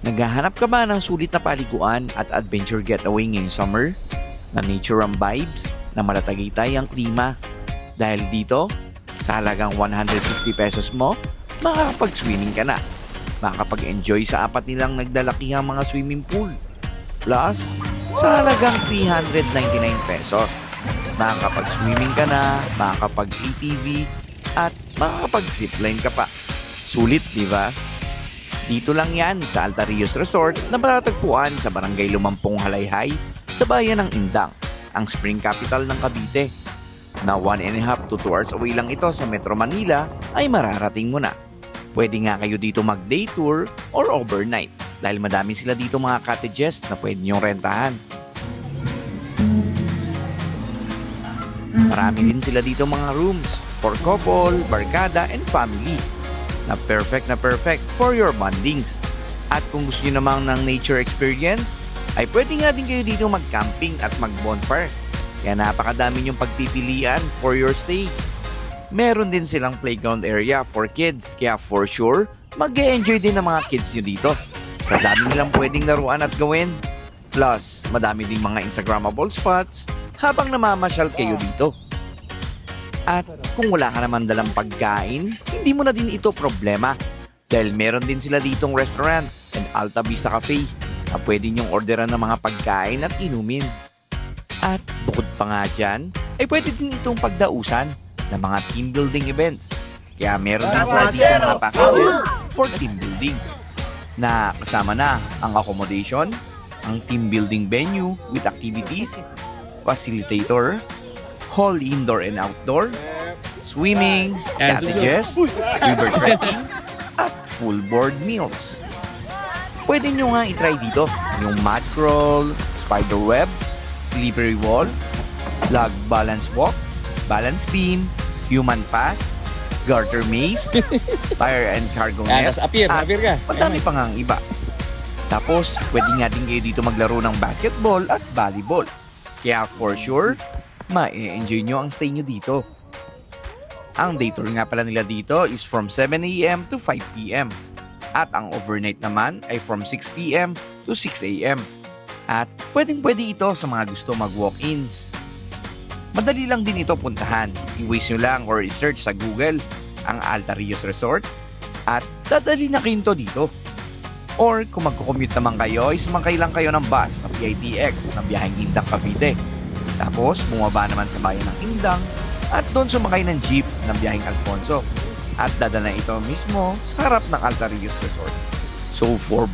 Naghahanap ka ba ng sulit na paliguan at adventure getaway ngayong summer? Na nature ang vibes, na malatagitay ang klima? Dahil dito, sa halagang 150 pesos mo, makakapag-swimming ka na. Makakapag-enjoy sa apat nilang naglalakihang mga swimming pool. Plus, sa halagang 399 pesos, makakapag-swimming ka na, makakapag-ATV, at makakapag-zipline ka pa. Sulit, di ba? Dito lang yan sa Alta-Rios Resort na matatagpuan sa Barangay Lumampong Halayhay sa bayan ng Indang, ang spring capital ng Cavite. Na 1.5 to 2 hours away lang ito sa Metro Manila ay mararating mo na. Pwede nga kayo dito mag-day tour or overnight dahil madami sila dito mga cottages na pwede nyong rentahan. Marami din sila dito mga rooms for couple, barkada, and family na perfect for your bondings. At kung gusto nyo namang ng nature experience, ay pwede nga din kayo dito mag-camping at mag-bonfire. Kaya napakadami nyong pagpipilian for your stay. Meron din silang playground area for kids, kaya for sure, mag-e-enjoy din ng mga kids nyo dito. Sa dami nilang pwedeng laruan at gawin. Plus, madami ding mga Instagrammable spots habang namamasyal kayo dito. At kung wala ka naman dalang pagkain, hindi mo na din ito problema. Dahil meron din sila ditong restaurant and Alta Vista Cafe na pwede nyong orderan ng mga pagkain at inumin. At bukod pa nga dyan, ay pwede din itong pagdausan ng mga team building events. Kaya meron din sila dito mga packages for team buildings na kasama na ang accommodation, ang team building venue with activities, facilitator, hall indoor and outdoor, swimming, cottages, river trekking, at full board meals. Pwede nyo nga itry dito yung mat crawl, spider web, slippery wall, log balance walk, balance beam, human pass, garter maze, tire and cargo net, at madami pa nga ang iba. Tapos, pwede nga din kayo dito maglaro ng basketball at volleyball. Kaya for sure, ma-enjoy nyo ang stay nyo dito. Ang day tour nga pala nila dito is from 7 a.m. to 5 p.m. At ang overnight naman ay from 6 p.m. to 6 a.m. At pwedeng-pwede ito sa mga gusto mag-walk-ins. Madali lang din ito puntahan. I-waste nyo lang or i-search sa Google ang Alta-Rios Resort at dadali na kayo dito. Or kung magko-commute naman kayo, ay sumakay lang kayo ng bus sa PITX na biyaheng Indang Cavite. Tapos bumaba naman sa bayan ng Indang at doon sumakay ng jeep ng biyaheng Alfonso at dadala ito mismo sa harap ng Alta-Rios Resort. So for